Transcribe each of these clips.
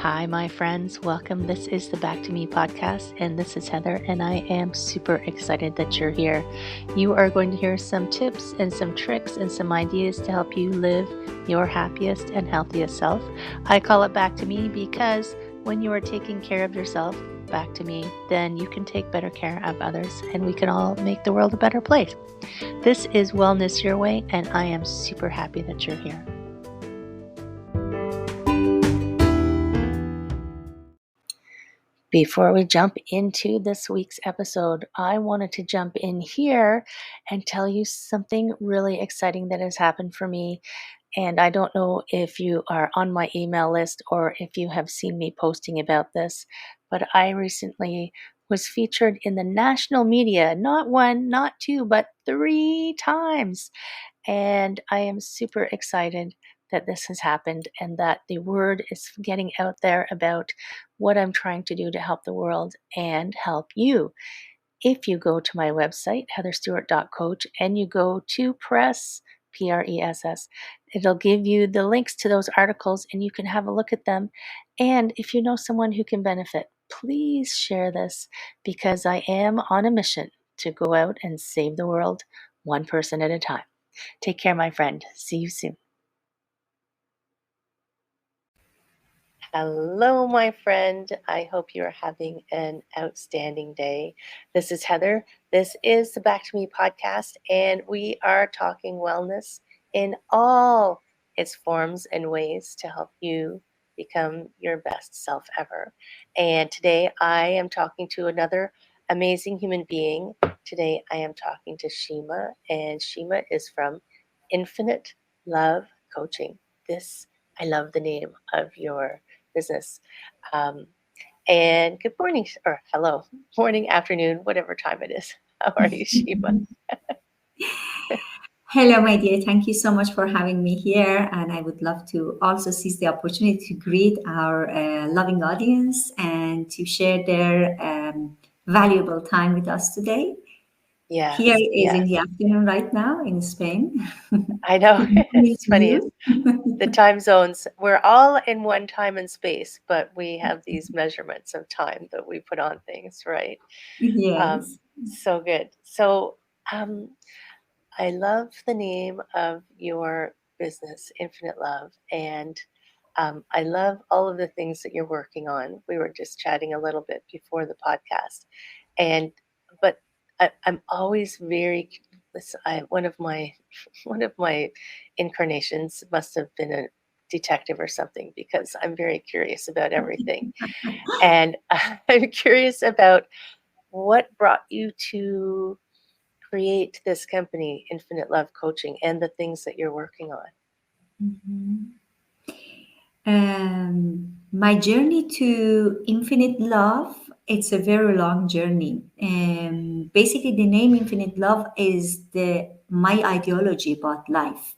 Hi, my friends. Welcome. This is the Back to Me podcast, and this is Heather, and I am super excited that you're here. You are going to hear some tips and some tricks and some ideas to help you live your happiest and healthiest self. I call it Back to Me because when you are taking care of yourself, back to me, then you can take better care of others, and we can all make the world a better place. This is Wellness Your Way, and I am super happy that you're here. Before we jump into this week's episode, I wanted to jump in here and tell you something really exciting that has happened for me. And I don't know if you are on my email list or if you have seen me posting about this, but I recently was featured in the national media, not one, not two, but 3 times. And I am super excited that this has happened and that the word is getting out there about what I'm trying to do to help the world and help you. If you go to my website, heatherstewart.coach, and you go to press, PRESS, it'll give you the links to those articles and you can have a look at them. And if you know someone who can benefit, please share this because I am on a mission to go out and save the world one person at a time. Take care, my friend. See you soon. Hello, my friend. I hope you're having an outstanding day. This is Heather. This is the Back to Me podcast, and we are talking wellness in all its forms and ways to help you become your best self ever. And today I am talking to another amazing human being. Today I am talking to Shima, and Shima is from Infinite Love Coaching. I love the name of your business. And good morning, or hello, morning, afternoon, whatever time it is. How are you, Shima? Hello, my dear. Thank you so much for having me here. And I would love to also seize the opportunity to greet our loving audience and to share their valuable time with us today. Here Yes, it is in yes. the afternoon right now in Spain. I know. Good morning It's to funny. you. It's the time zones. We're all in one time and space, but we have these measurements of time that we put on things, right? Yes. So good. So I love the name of your business, Infinite Love, and I love all of the things that you're working on. We were just chatting a little bit before the podcast, and but I'm always very. One of my one of my incarnations must have been a detective or something because I'm very curious about everything, and I'm curious about what brought you to create this company, Infinite Love Coaching, and the things that you're working on. Mhm. My journey to infinite love, it's a very long journey. Basically, the name Infinite Love is my ideology about life.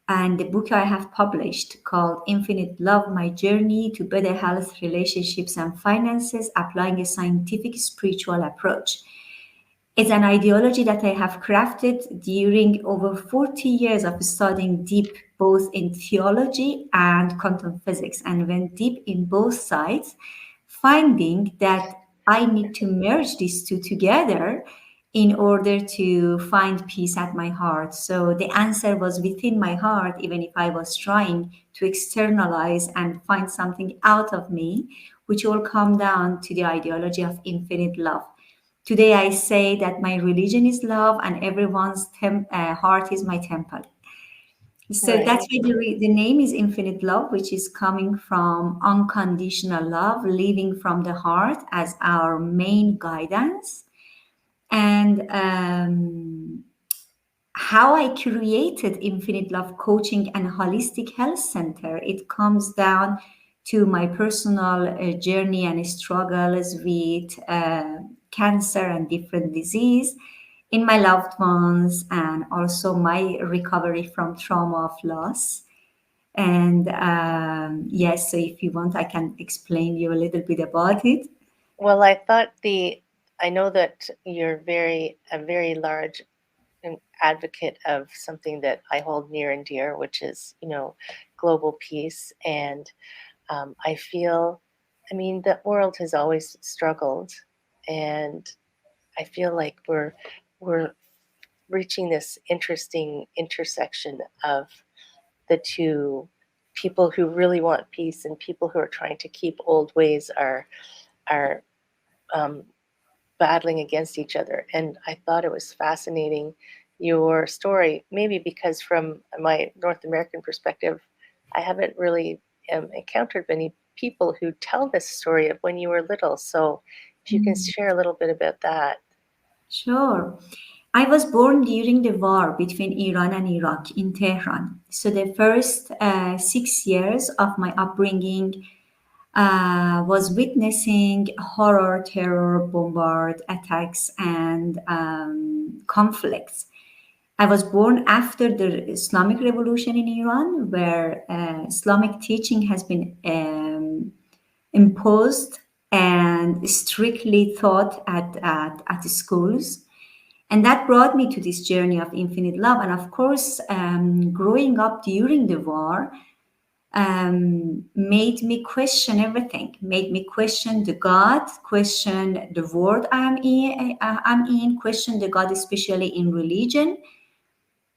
And the book I have published called Infinite Love, My Journey to Better Health, Relationships, and Finances, applying a scientific spiritual approach. It's an ideology that I have crafted during over 40 years of studying deep both in theology and quantum physics, and went deep in both sides, finding that I need to merge these two together in order to find peace at my heart. So the answer was within my heart, even if I was trying to externalize and find something out of me, which all come down to the ideology of infinite love. Today, I say that my religion is love and everyone's heart is my temple. So that's Right. why the name is Infinite Love, which is coming from unconditional love, living from the heart as our main guidance. And how I created Infinite Love Coaching and Holistic Health Center, it comes down to my personal journey and struggles with cancer and different disease in my loved ones, and also my recovery from trauma of loss. And yes, so if you want, I can explain you a little bit about it. Well, I know that you're a very large advocate of something that I hold near and dear, which is, global peace. And I feel, I mean, the world has always struggled, and I feel like we're reaching this interesting intersection of the two. People who really want peace and people who are trying to keep old ways are um, battling against each other. And I thought it was fascinating your story, maybe because from my North American perspective, I haven't really encountered many people who tell this story of when you were little. So if you can Mm. share a little bit about that. Sure. I was born during the war between Iran and Iraq in Tehran. So the first 6 years of my upbringing was witnessing horror, terror, bombard attacks, and conflicts. I was born after the Islamic Revolution in Iran, where Islamic teaching has been imposed and strictly taught at the schools. And that brought me to this journey of infinite love. And of course, growing up during the war made me question everything, made me question the God, question the world I'm in, question the God, especially in religion.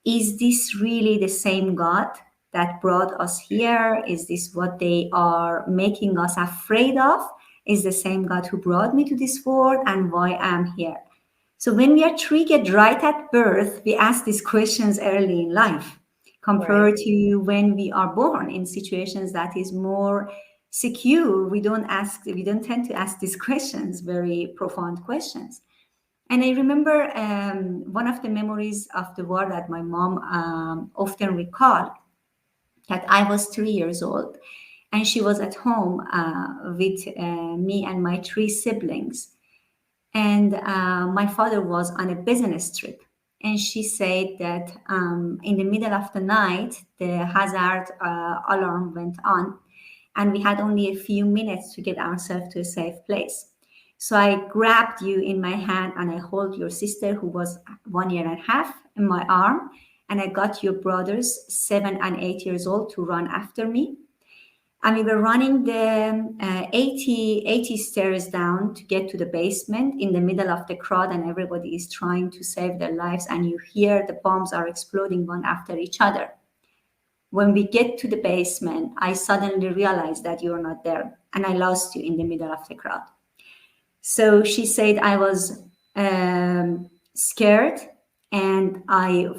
Is this really the same God that brought us here? Is this what they are making us afraid of? Is the same God who brought me to this world, and why I'm here? So when we are triggered right at birth, we ask these questions early in life Right. compared to when we are born in situations that is more secure. We don't tend to ask these questions, very profound questions. And I remember one of the memories of the war that my mom often recalled, that I was 3 years old and she was at home with me and my three siblings. And my father was on a business trip. And she said that in the middle of the night, the hazard alarm went on, and we had only a few minutes to get ourselves to a safe place. So I grabbed you in my hand and I hold your sister, who was 1 year and a half, in my arm. And I got your brothers, 7 and 8 years old, to run after me. And we were running the 80 stairs down to get to the basement in the middle of the crowd, and everybody is trying to save their lives. And you hear the bombs are exploding one after each other. When we get to the basement, I suddenly realized that you're not there, and I lost you in the middle of the crowd. So she said I was scared, and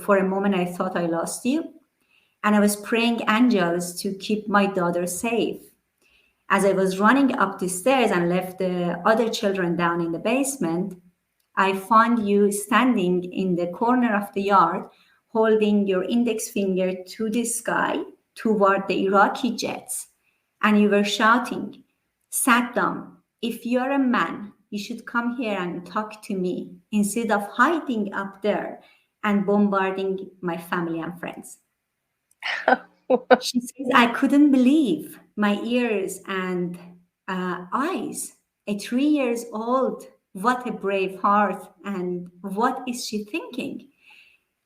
for a moment, I thought I lost you. And I was praying angels to keep my daughter safe. As I was running up the stairs and left the other children down in the basement, I found you standing in the corner of the yard, holding your index finger to the sky toward the Iraqi jets. And you were shouting, Saddam, if you're a man, you should come here and talk to me instead of hiding up there and bombarding my family and friends. She says, I couldn't believe my ears and eyes. A 3 years old, what a brave heart. And what is she thinking?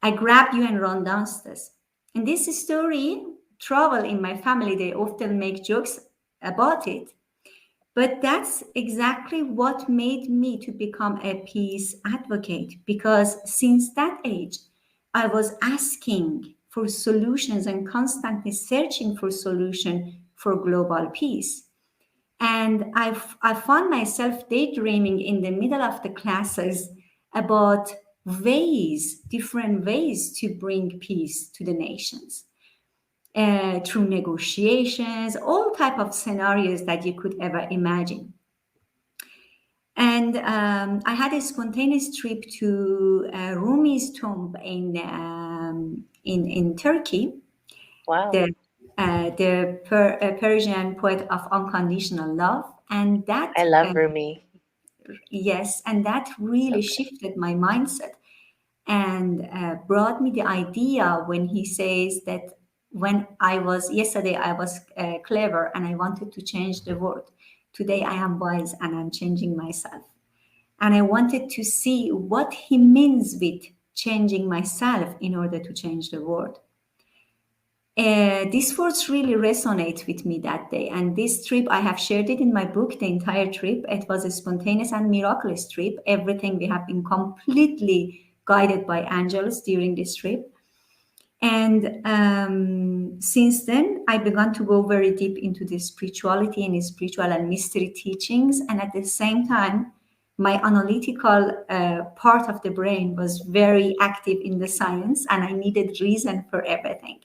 I grabbed you and ran downstairs. And this story, travel in my family, they often make jokes about it. But that's exactly what made me to become a peace advocate, because since that age, I was asking for solutions and constantly searching for solution for global peace. And I found myself daydreaming in the middle of the classes about different ways to bring peace to the nations through negotiations, all type of scenarios that you could ever imagine. And I had a spontaneous trip to Rumi's tomb in Turkey, Wow. the Persian poet of unconditional love, and I love Rumi. yes, and that really So good. shifted my mindset and brought me the idea when he says that when I was yesterday, I was clever and I wanted to change the world. Today, I am wise and I'm changing myself. And I wanted to see what he means with changing myself in order to change the world. These words really resonate with me that day. And this trip, I have shared it in my book, the entire trip. It was a spontaneous and miraculous trip. Everything we have been completely guided by angels during this trip. And since then, I began to go very deep into the spirituality and spiritual and mystery teachings. And at the same time, my analytical part of the brain was very active in the science, and I needed reason for everything.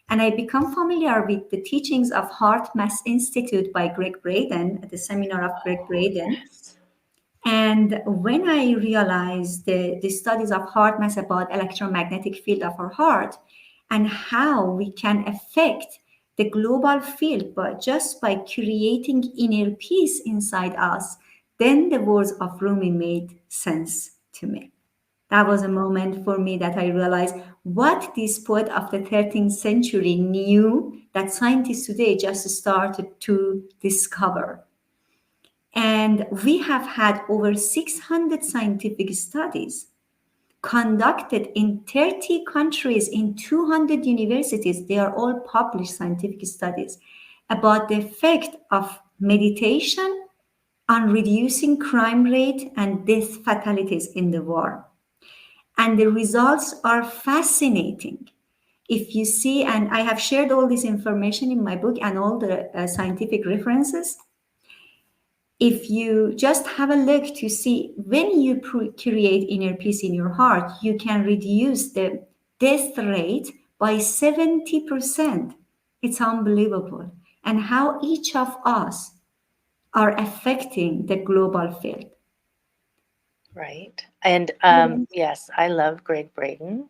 And I become familiar with the teachings of Heart Mass Institute by Greg Braden at the seminar of Greg Braden. Yes. And when I realized the studies of heart mass about electromagnetic field of our heart and how we can affect the global field but just by creating inner peace inside us, then the words of Rumi made sense to me. That was a moment for me that I realized what this poet of the 13th century knew that scientists today just started to discover. And we have had over 600 scientific studies conducted in 30 countries in 200 universities. They are all published scientific studies about the effect of meditation on reducing crime rate and death fatalities in the war. And the results are fascinating. If you see, and I have shared all this information in my book and all the scientific references, if you just have a look to see when you create inner peace in your heart, you can reduce the death rate by 70%. It's unbelievable. And how each of us are affecting the global field. Right. And yes, I love Greg Braden.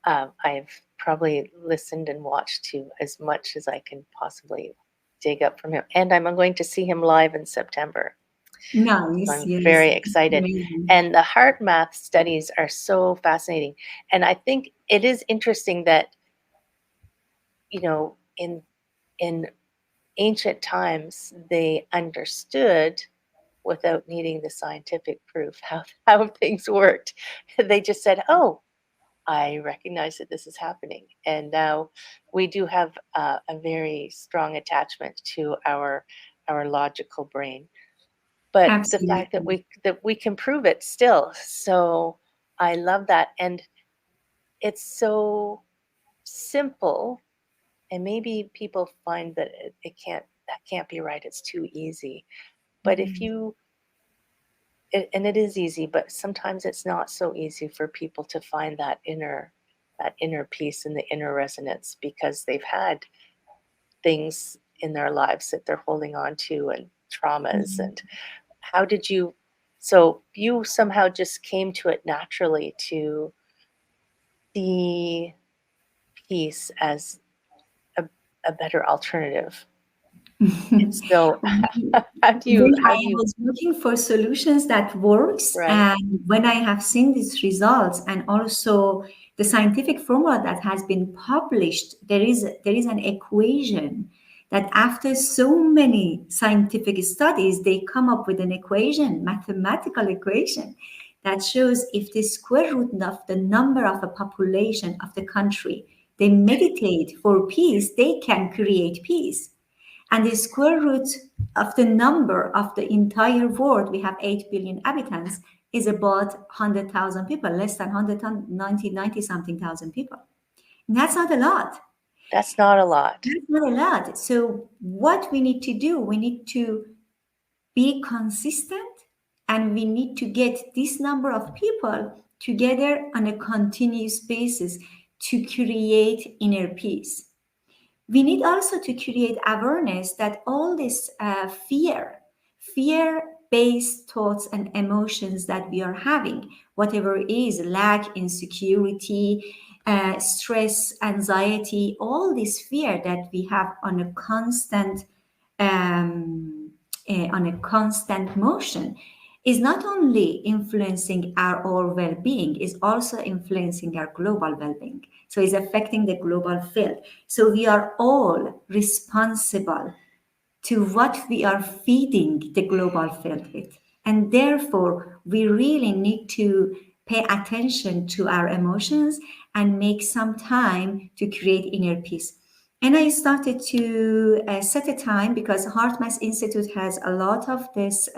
I've probably listened and watched to as much as I can possibly dig up from him. And I'm going to see him live in September. So Nice, I'm yes. very excited. Amazing. And the heart math studies are so fascinating. And I think it is interesting that, in ancient times, they understood without needing the scientific proof how things worked. They just said, "Oh, I recognize that this is happening." And now we do have a very strong attachment to our logical brain. But the fact that Absolutely. we can prove it still, so I love that, and it's so simple, and maybe people find that that can't be right, it's too easy. But if you and it is easy, but sometimes it's not so easy for people to find that inner peace and the inner resonance because they've had things in their lives that they're holding on to and traumas. And how did you so you somehow just came to it naturally to see peace as a, a better alternative. And so When how I do you was looking for solutions that works, right? and when I have seen these results, and also the scientific formula that has been published, there is an equation that after so many scientific studies, they come up with an equation, mathematical equation, that shows if the square root of the number of a population of the country they meditate for peace, they can create peace. And the square root of the number of the entire world, we have 8 billion inhabitants, is about 100,000 people, less than 190 something thousand people. And that's not a lot. That's not a lot. That's not a lot. So, what we need to do, we need to be consistent and we need to get this number of people together on a continuous basis to create inner peace. We need also to create awareness that all this fear based thoughts and emotions that we are having, whatever it is, lack, insecurity, stress, anxiety, all this fear that we have um, on a constant motion is not only influencing our well-being, is also influencing our global well-being. So it's affecting the global field. So we are all responsible to what we are feeding the global field with. And therefore, we really need to pay attention to our emotions and make some time to create inner peace. And I started to set a time because HeartMath Institute has a lot of this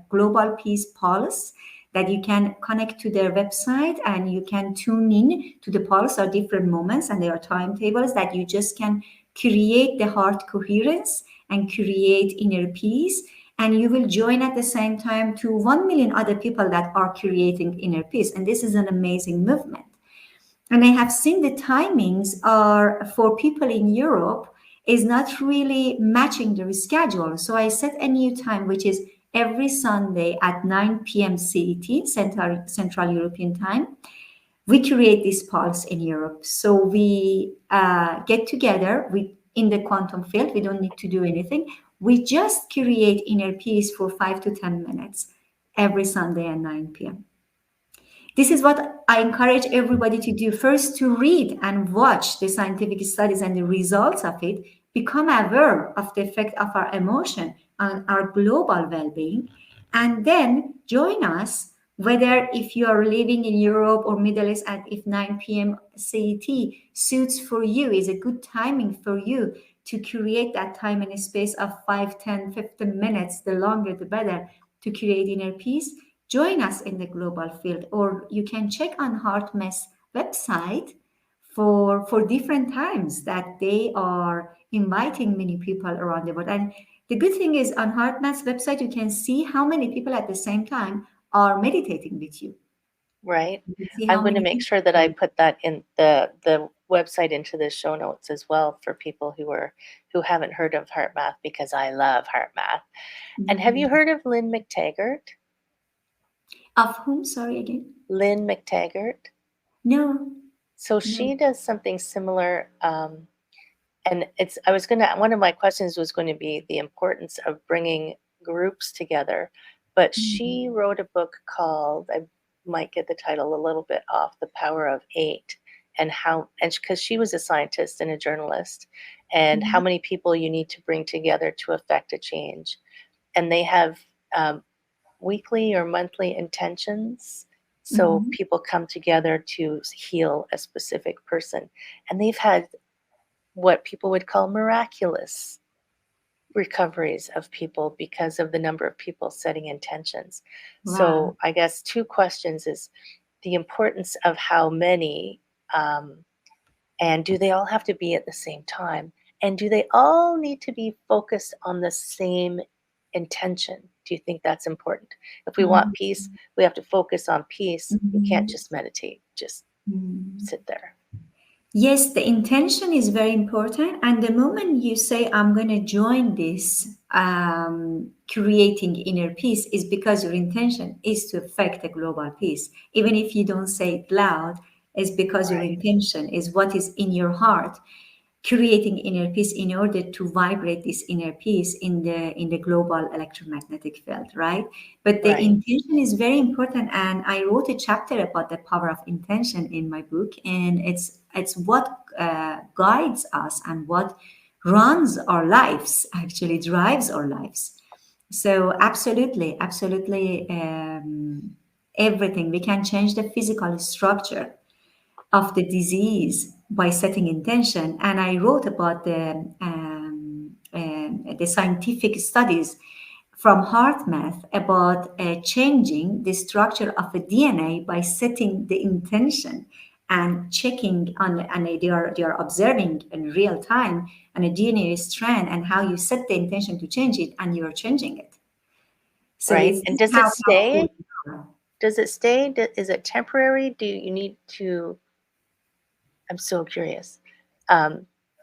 global peace pulse that you can connect to their website and you can tune in to the pulse or different moments, and there are timetables that you just can create the heart coherence and create inner peace, and you will join at the same time to 1 million other people that are creating inner peace, and this is an amazing movement. And I have seen the timings are for people in Europe is not really matching their schedule. So I set a new time, which is every Sunday at 9 p.m. CET, Central European Time. We create this pulse in Europe. So we get together in the quantum field. We don't need to do anything. We just create inner peace for 5 to 10 minutes every Sunday at 9 p.m. This is what I encourage everybody to do first, to read and watch the scientific studies and the results of it, become aware of the effect of our emotion on our global well-being, and then join us, whether if you are living in Europe or Middle East, and if 9 p.m. CET suits for you, is a good timing for you to create that time and a space of 5, 10, 15 minutes, the longer the better, to create inner peace. Join us in the global field, or you can check on HeartMath website for different times that they are inviting many people around the world. And the good thing is on HeartMath's website, you can see how many people at the same time are meditating with you. Right? You can see I'm how going to many make people sure that I are. put that in the website into the show notes as well for people who haven't heard of Heart Math, because I love Heart Math. And have you Mhm. heard of Lynn McTaggart? Of whom? Sorry again. Lynn McTaggart. No, So no. she does something similar. And it's I was gonna one of my questions was going to be the importance of bringing groups together, but she Mhm. wrote a book called, I might get the title a little bit off, The Power of Eight, and how, and because she was a scientist and a journalist, and how Mhm. many people you need to bring together to affect a change. And they have um, weekly or monthly intentions. So Mhm. people come together to heal a specific person. And they've had what people would call miraculous recoveries of people because of the number of people setting intentions. Wow. So I guess two questions is the importance of how many, um, and do they all have to be at the same time? And do they all need to be focused on the same intention? Do you think that's important? If we want Mhm. peace, we have to focus on peace. You can't Mhm. just meditate, just Mhm. sit there. Yes, the intention is very important. And the moment you say, I'm going to join this creating inner peace, is because your intention is to affect the global peace. Even if you don't say it loud, it's because your Right, intention is what is in your heart, creating inner peace in order to vibrate this inner peace in the global electromagnetic field, right? But the right, intention is very important, and I wrote a chapter about the power of intention in my book, and it's what guides us and what runs our lives, actually drives our lives. So absolutely, absolutely, everything we can change the physical structure of the disease by setting intention. And I wrote about the scientific studies from HeartMath about changing the structure of the DNA by setting the intention and checking on, and they are observing in real time on a DNA strand and how you set the intention to change it, and you're changing it. So right. it's And this does it how powerful stay? we are. Does it stay? Is it temporary? Do you need to? I'm so curious.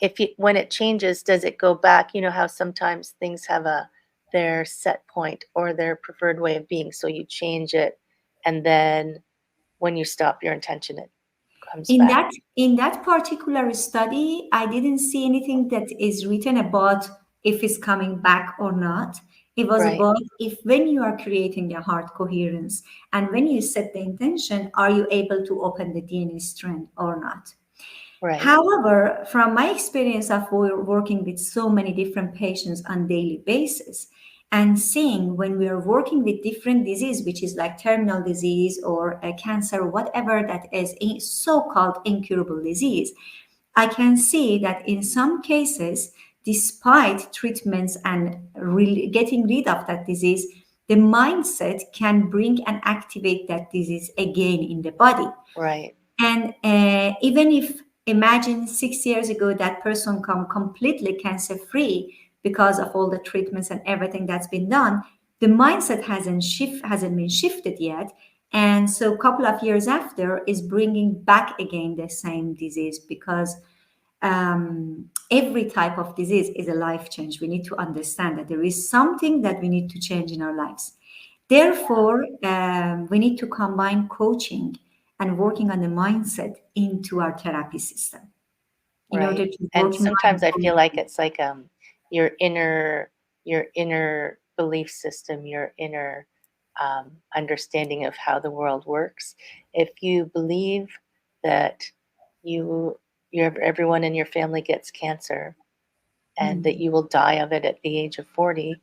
If you, when it changes, does it go back? You know how sometimes things have a their set point or their preferred way of being, so you change it, and then when you stop your intention, it comes In back. that particular study, I didn't see anything that is written about if it's coming back or not. It was Right, about if when you are creating a heart coherence and when you set the intention, are you able to open the DNA strand or not? right, However, from my experience of working with so many different patients on daily basis and seeing when we are working with different disease, which is like terminal disease or a cancer, whatever that is a so-called incurable disease, I can see that in some cases, despite treatments and getting rid of that disease, the mindset can bring and activate that disease again in the body. Right. And even if imagine 6 years ago that person come completely cancer free because of all the treatments and everything that's been done, the mindset hasn't been shifted yet. And so a couple of years after is bringing back again the same disease because every type of disease is a life change. We need to understand that there is something that we need to change in our lives. Therefore, we need to combine coaching and working on the mindset into our therapy system in order Right. to And work sometimes I feel like mindfully. it's like your inner belief system, your inner understanding of how the world works. If you believe that you everyone in your family gets cancer and that Mm. you will die of it at the age of 40,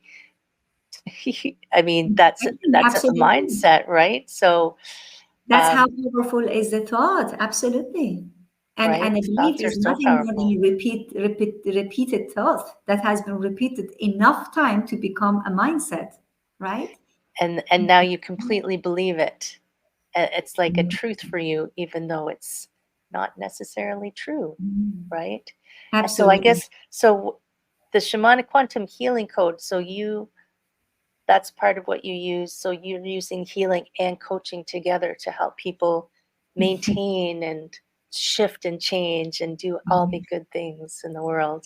I mean that's a Absolutely. mindset, right? So That's how powerful is the thought. Absolutely. And right, a belief thoughts are is so nothing more than powerful. a repeated thought that has been repeated enough time to become a mindset, right? And now you completely believe it. It's like a truth for you, even though it's not necessarily true, Mm. right? And so I Absolutely. guess so the shamanic quantum healing code. So you that's part of what you use. So you're using healing and coaching together to help people maintain and shift and change and do all the good things in the world.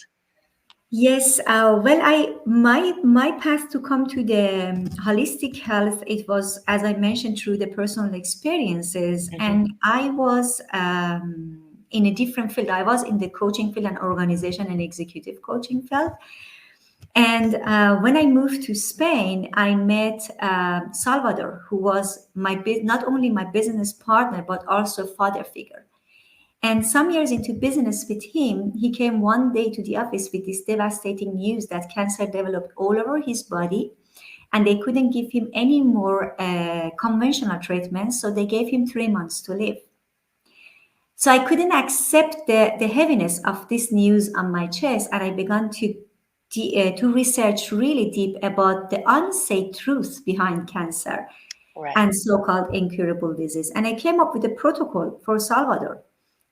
Yes, well, I my path to come to the holistic health, it was, as I mentioned, through the personal experiences, Hmm. and I was in a different field. I was in the coaching field and organization and executive coaching field. And when I moved to Spain, I met Salvador, who was not only my business partner but also father figure. And some years into business with him, he came one day to the office with this devastating news that cancer developed all over his body, and they couldn't give him any more conventional treatments, so they gave him 3 months to live. So I couldn't accept the heaviness of this news on my chest, and I began to research really deep about the unsaid truth behind cancer Right. and so-called incurable disease. And I came up with a protocol for Salvador.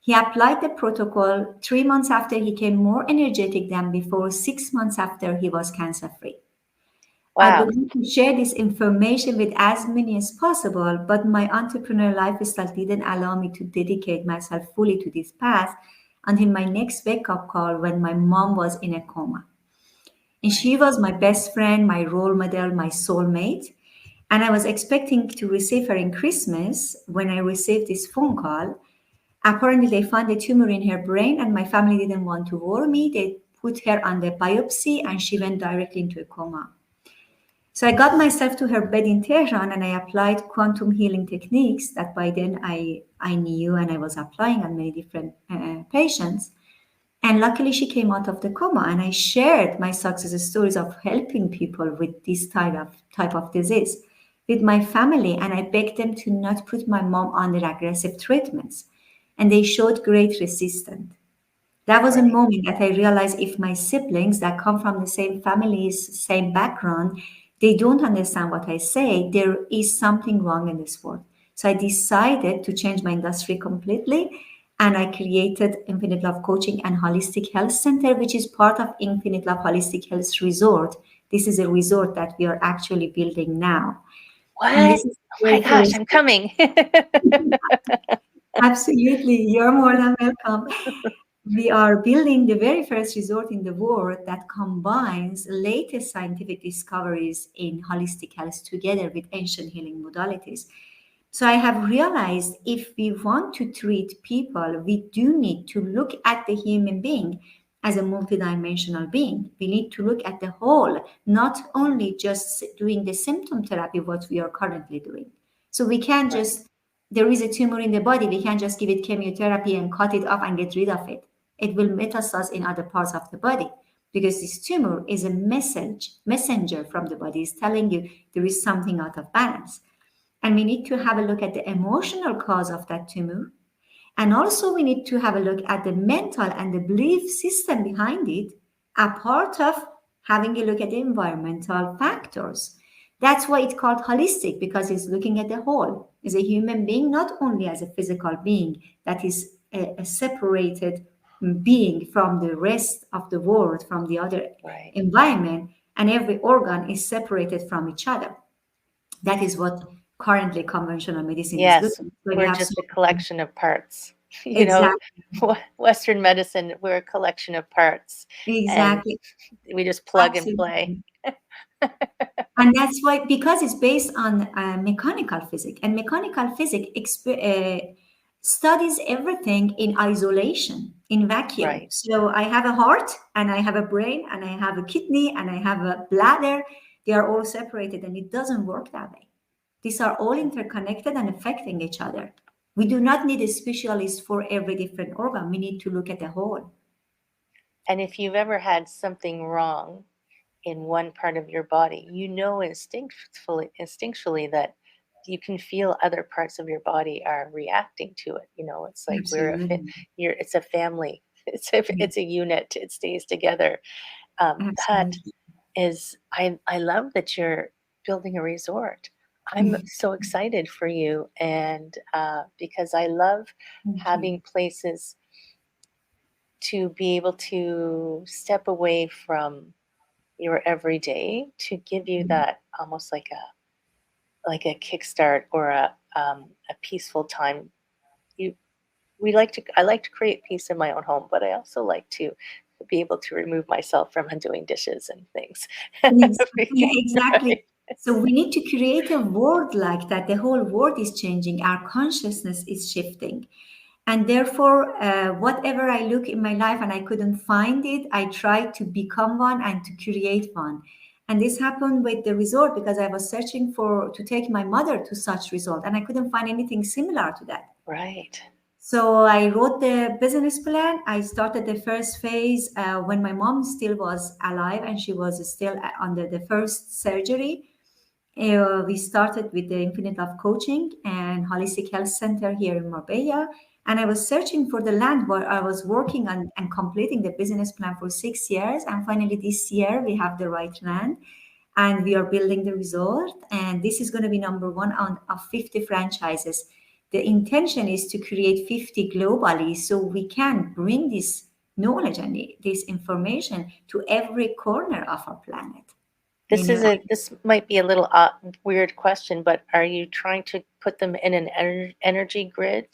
He applied the protocol 3 months after he came more energetic than before, 6 months after he was cancer free. I Wow. began to share this information with as many as possible, but my entrepreneurial lifestyle didn't allow me to dedicate myself fully to this path until my next wake up call when my mom was in a coma. And Right. she was my best friend, my role model, my soulmate. And I was expecting to receive her in Christmas when I received this phone call. Apparently, they found a tumor in her brain, and my family didn't want to worry me. They put her on the biopsy, and she went directly into a coma. So I got myself to her bed in Tehran and I applied quantum healing techniques that by then I knew and I was applying on many different patients. And luckily, she came out of the coma, and I shared my success stories of helping people with this type of disease with my family. And I begged them to not put my mom under aggressive treatments. And they showed great resistance. That was a Right. moment that I realized if my siblings that come from the same families, same background, they don't understand what I say, there is something wrong in this world. So I decided to change my industry completely and I created Infinite Love Coaching and Holistic Health Center, which is part of Infinite Love Holistic Health Resort. This is a resort that we are actually building now. And What? this is Oh the my very gosh, first. I'm coming. Absolutely, you're more than welcome. We are building the very first resort in the world that combines latest scientific discoveries in holistic health together with ancient healing modalities. So I have realized if we want to treat people, we do need to look at the human being as a multidimensional being. We need to look at the whole, not only just doing the symptom therapy, what we are currently doing. So we can't Right. just, there is a tumor in the body, we can't just give it chemotherapy and cut it off and get rid of it. It will metastasize in other parts of the body because this tumor is a messenger from the body. It's telling you there is something out of balance. And we need to have a look at the emotional cause of that tumor And also, we need to have a look at the mental and the belief system behind it, a part of having a look at the environmental factors. That's why it's called holistic, because it's looking at the whole. As a human being, not only as a physical being that is a separated being from the rest of the world, from the other Right. environment, and every organ is separated from each other. That is what currently conventional medicine is Yes, looking. So we we're have so just a collection of parts. You know, exactly, Western medicine, we're a collection of parts, and exactly, we just plug and play. absolutely. And that's why, because it's based on mechanical physics, and mechanical physics studies everything in isolation, in vacuum. Right. So I have a heart, and I have a brain, and I have a kidney, and I have a bladder. They are all separated, and it doesn't work that way. These are all interconnected and affecting each other. We do not need a specialist for every different organ. We need to look at the whole. And if you've ever had something wrong in one part of your body, you know instinctually that you can feel other parts of your body are reacting to it. You know, it's like Absolutely. it's a family. Yeah, It's a unit. It stays together. That absolutely. is, I love that you're building a resort. I'm so excited for you, and because I love Thank you. having places to be able to step away from your everyday to give you that almost like a kickstart or a peaceful time. You we like to I like to create peace in my own home, but I also like to be able to remove myself from doing dishes and things. Exactly, exactly. Right. So we need to create a world like that. The whole world is changing. Our consciousness is shifting. And therefore, whatever I look in my life and I couldn't find it, I try to become one and to create one. And this happened with the resort, because I was searching for to take my mother to such resort, and I couldn't find anything similar to that. Right. So I wrote the business plan. I started the first phase when my mom still was alive and she was still under the first surgery. We started with the Infinite Love Coaching and Holistic Health Center here in Marbella. And I was searching for the land where I was working on and completing the business plan for 6 years. And finally, this year, we have the right land and we are building the resort. And this is going to be number one on of 50 franchises. The intention is to create 50 globally so we can bring this knowledge and this information to every corner of our planet. You know, This might be a little weird question, but are you trying to put them in an energy grid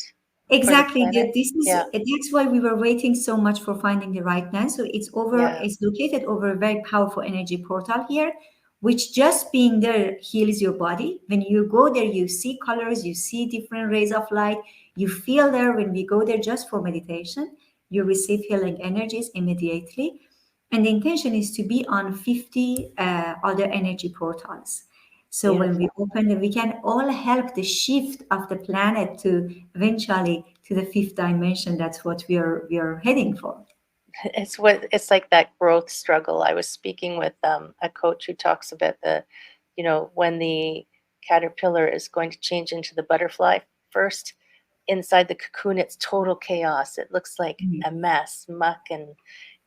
for the exactly. planet? This is Yeah. that's why we were waiting so much for finding the right land. So Yeah. it's located over a very powerful energy portal here, which just being there heals your body. When you go there, you see colors, you see different rays of light, you feel there. When we go there just for meditation, you receive healing energies immediately. And the intention is to be on 50 other energy portals. So when we Beautiful. open it, we can all help the shift of the planet to eventually to the fifth dimension. That's what we are heading for. It's like that growth struggle. I was speaking with a coach who talks about when the caterpillar is going to change into the butterfly. First, inside the cocoon, it's total chaos. It looks like Mm. a mess, muck, and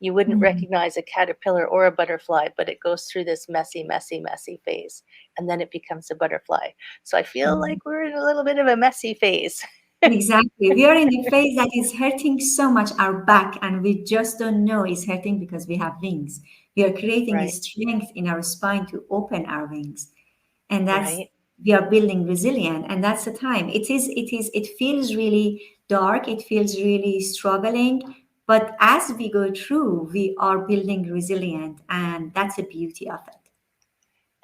you wouldn't Mm. recognize a caterpillar or a butterfly, but it goes through this messy, messy, messy phase, and then it becomes a butterfly. So I feel Mm. like we're in a little bit of a messy phase. Exactly. We are in a phase that is hurting so much our back, and we just don't know it's hurting because we have wings. We are creating a Right, strength in our spine to open our wings. And that's right. we are building resilient, and that's the time. It feels really dark, it feels really struggling, but as we go through, we are building resilient, and that's the beauty of it.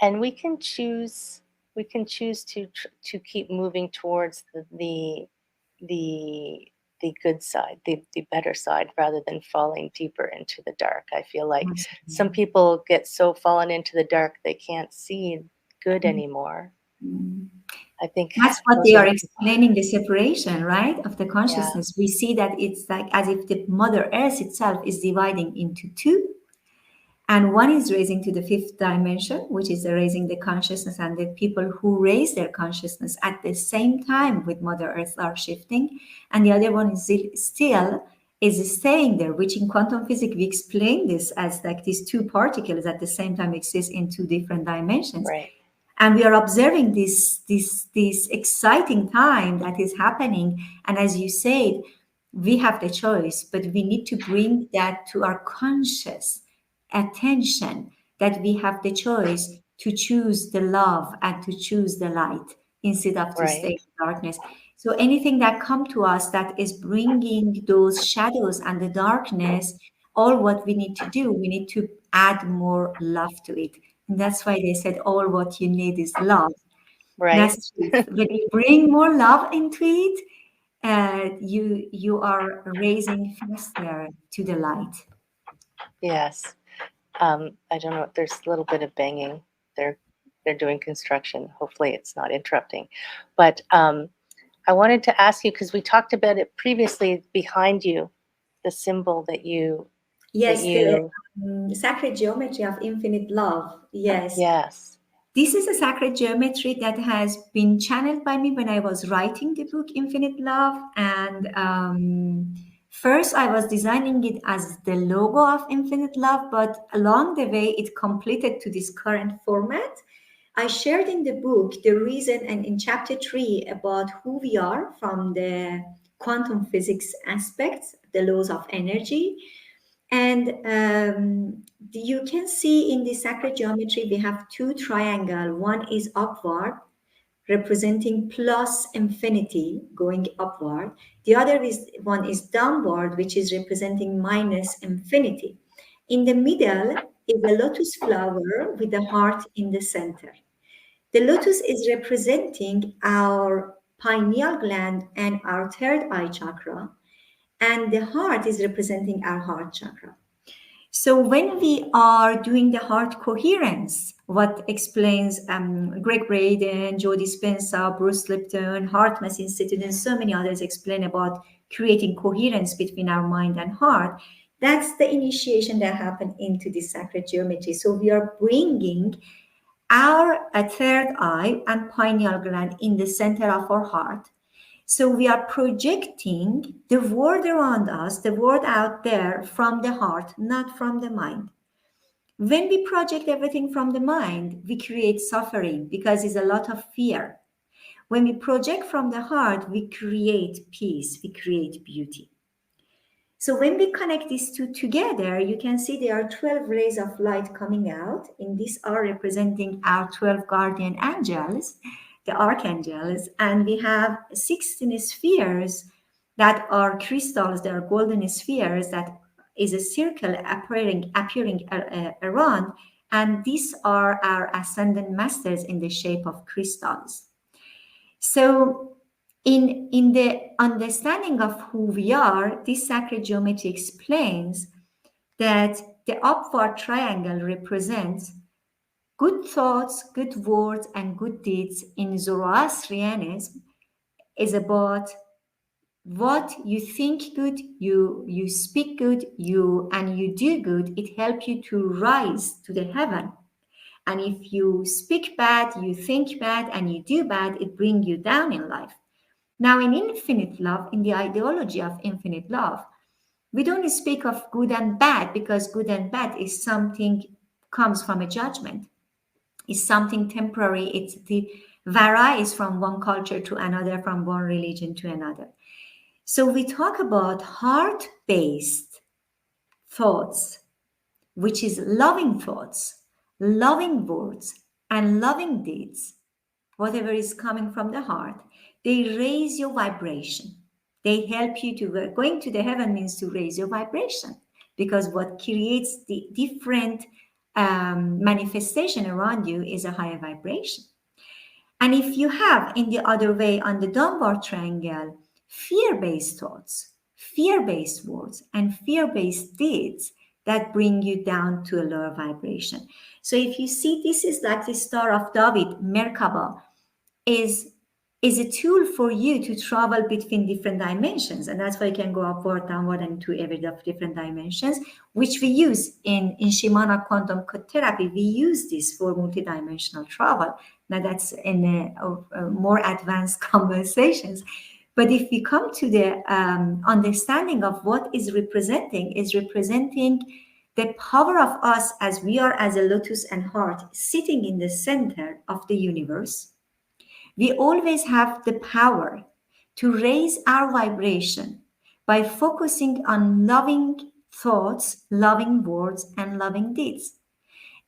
And we can choose to keep moving towards the the good side, the better side, rather than falling deeper into the dark. I feel like some Absolutely. people get so fallen into the dark they can't see good anymore. Mhm. I think That's what those they are are the people. explaining, the separation, right, of the Yeah. consciousness. We see that it's like as if the Mother Earth itself is dividing into two, And one is raising to the fifth dimension, which is the raising the consciousness, and the people who raise their consciousness at the same time with Mother Earth are shifting. And the other one is still is staying there, which in quantum physics we explain this as like these two particles at the same time exist in two different dimensions. Right. And we are observing this exciting time that is happening. And as you said, we have the choice, but we need to bring that to our conscious attention, that we have the choice to choose the love and to choose the light instead of to stay Right. in darkness. So anything that come to us that is bringing those shadows and the darkness, all what we need to do, we need to add more love to it. And that's why they said all what you need is love. Right. That's truth. When you bring more love into it, you are raising faster to the light. Yes. I don't know. There's a little bit of banging. They're they're doing construction. Hopefully, it's not interrupting. But I wanted to ask you because we talked about it previously. Behind you, the symbol that you that Yes, the you sacred geometry of infinite love. Yes. yes. This is a sacred geometry that has been channeled by me when I was writing the book Infinite Love. And first, I was designing it as the logo of Infinite Love, but along the way, it completed to this current format. I shared in the book the reason and in chapter 3 about who we are from the quantum physics aspects, the laws of energy. And you can see in the sacred geometry, we have two triangle. One is upward, representing plus infinity, going upward. The other is one is downward, which is representing minus infinity. In the middle is a lotus flower with a heart in the center. The lotus is representing our pineal gland and our third eye chakra, and the heart is representing our heart chakra. So when we are doing the heart coherence, what explains Greg Braden, Joe Dispenza, Bruce Lipton, Heart Math Institute, and so many others explain about creating coherence between our mind and heart. That's the initiation that happened into this sacred geometry. So we are bringing our third eye and pineal gland in the center of our heart. So we are projecting the world around us, the world out there from the heart, not from the mind. When we project everything from the mind, we create suffering because it's a lot of fear. When we project from the heart, we create peace, we create beauty. So when we connect these two together, you can see there are 12 rays of light coming out, and these are representing our 12 guardian angels, the archangels, and we have 16 spheres that are crystals, they are golden spheres that is a circle appearing around, and these are our ascendant masters in the shape of crystals. So, in the understanding of who we are, this sacred geometry explains that the upward triangle represents good thoughts, good words, and good deeds in Zoroastrianism is about what you think good, you speak good, you do good. It helps you to rise to the heaven. And if you speak bad, you think bad, and you do bad, it brings you down in life. Now, in infinite love, in the ideology of infinite love, we don't speak of good and bad because good and bad is something comes from a judgment. It's something temporary. It varies from one culture to another, from one religion to another. So we talk about heart-based thoughts, which is loving thoughts, loving words, and loving deeds, whatever is coming from the heart, they raise your vibration. They help you to going to the heaven means to raise your vibration because what creates the different manifestation around you is a higher vibration. And if you have in the other way on the downward triangle, fear-based thoughts, fear-based words, and fear-based deeds that bring you down to a lower vibration. So if you see this is like the Star of David, Merkaba, is is a tool for you to travel between different dimensions. And that's why you can go upward, downward, and to every different dimensions, which we use in Shimana quantum therapy. We use this for multidimensional travel. Now that's in more advanced conversations. But if we come to the understanding of what is representing the power of us as we are as a lotus and heart sitting in the center of the universe. We always have the power to raise our vibration by focusing on loving thoughts, loving words, and loving deeds.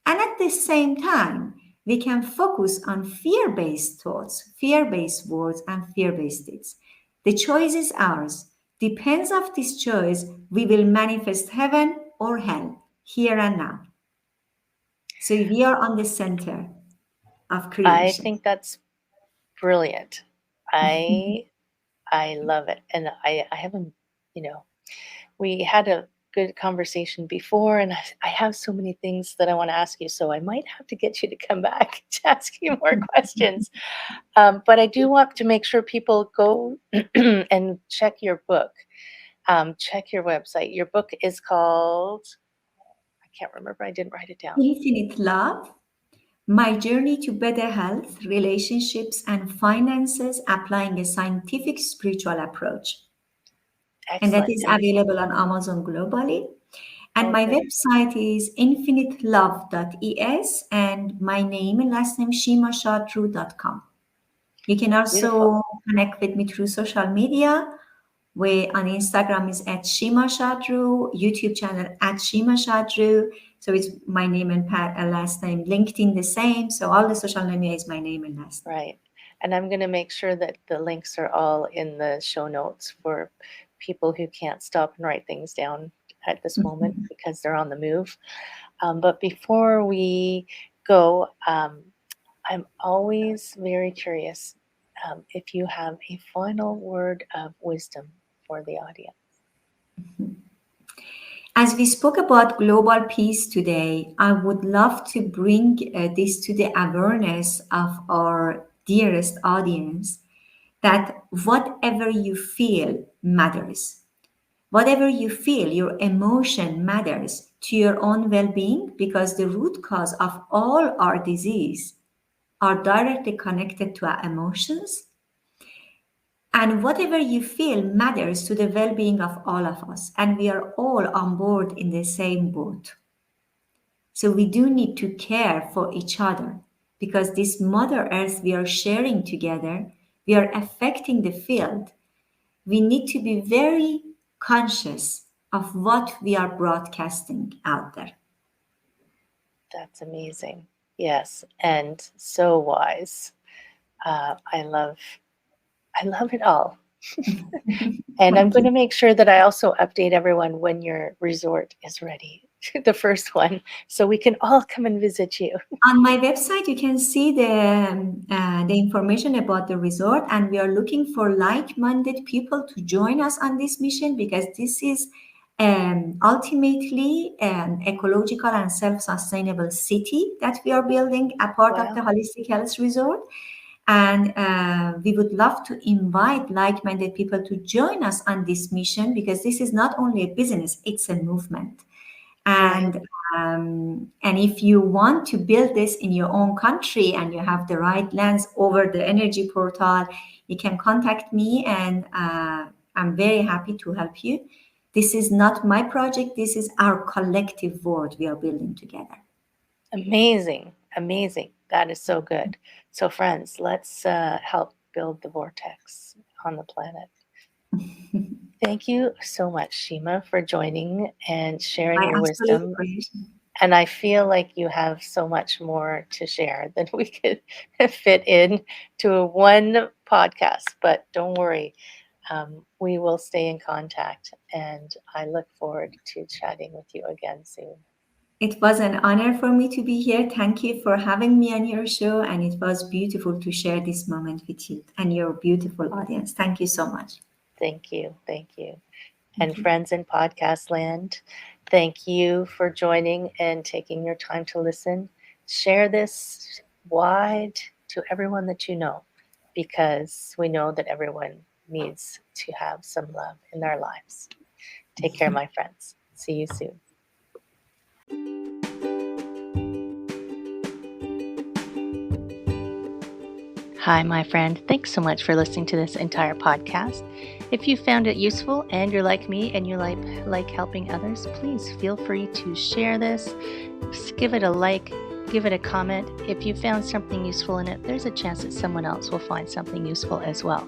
And at the same time, we can focus on fear based thoughts, fear based words, and fear based deeds. The choice is ours. Depends of this choice, we will manifest heaven or hell here and now. So we are on the center of I creation. think that's brilliant. I I love it. And I haven't, you know, we had a good conversation before, and I have so many things that I want to ask you. So I might have to get you to come back to ask you more questions. But I do want to make sure people go and check your book, check your website. Your book is called, I can't remember, I didn't write it down. Infinite love, my journey to better health, relationships, and finances, applying a scientific spiritual approach. And that Excellent. is And available on Amazon globally. And oh, my good. website is infinitelove.es and my name and last name shimashadrouh.com. You can Beautiful. also connect with me through social media, where on Instagram is at Shima Shad Rouh, YouTube channel at Shima Shad Rouh. So it's my name and last name. LinkedIn the same. So all the social media is my name and last name. Right. And I'm going to make sure that the links are all in the show notes for people who can't stop and write things down at this moment because they're on the move. But before we go, I'm always very curious if you have a final word of wisdom for the audience. As we spoke about global peace today, I would love to bring this to the awareness of our dearest audience that whatever you feel matters. Whatever you feel, your emotion matters to your own well being because the root cause of all our disease are directly connected to our emotions. And whatever you feel matters to the well being of all of us. And we are all on board in the same boat. So we do need to care for each other because this Mother Earth we are sharing together, we are affecting the field. We need to be very conscious of what we are broadcasting out there. That's amazing. Yes, and so wise. I love it all. And I'm Thank going you. to make sure that I also update everyone when your resort is ready, the first one, so we can all come and visit you. On my website, you can see the information about the resort, and we are looking for like-minded people to join us on this mission because this is ultimately an ecological and self-sustainable city that we are building, a part of the Wow. holistic health resort. And we would love to invite like-minded people to join us on this mission because this is not only a business; it's a movement. Right. And if you want to build this in your own country and you have the right lands over the energy portal, you can contact me, and I'm very happy to help you. This is not my project. This is our collective world we are building together. Amazing. Amazing. That is so good. So, friends, let's help build the vortex on the planet. Thank you so much, Shima, for joining and sharing My your absolute wisdom. pleasure. And I feel like you have so much more to share than we could fit in to one podcast. But don't worry, we will stay in contact. And I look forward to chatting with you again soon. It was an honor for me to be here. Thank you for having me on your show, and it was beautiful to share this moment with you and your beautiful audience. Thank you so much. Thank you. Thank you. Thank And you. friends in podcast land, thank you for joining and taking your time to listen. Share this wide to everyone that you know. because we know that everyone needs to have some love in their lives. Take care, my friends. See you soon. Hi, my friend. Thanks so much for listening to this entire podcast. If you found it useful and you're like me and you like helping others, please feel free to share this. Just give it a like, give it a comment. If you found something useful in it, there's a chance that someone else will find something useful as well.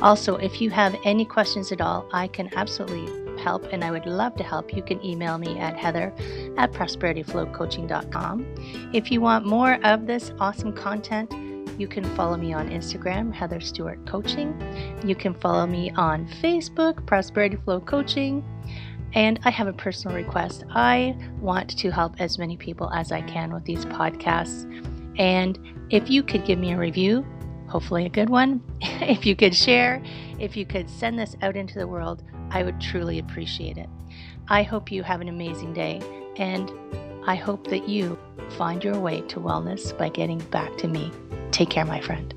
Also, if you have any questions at all, I can absolutely help, and I would love to help. You can email me at heather@prosperityflowcoaching.com. If you want more of this awesome content, you can follow me on Instagram, Heather Stewart Coaching. You can follow me on Facebook, Prosperity Flow Coaching. And I have a personal request. I want to help as many people as I can with these podcasts. And if you could give me a review, hopefully a good one, if you could share, if you could send this out into the world, I would truly appreciate it. I hope you have an amazing day, and I hope that you find your way to wellness by getting back to me. Take care, my friend.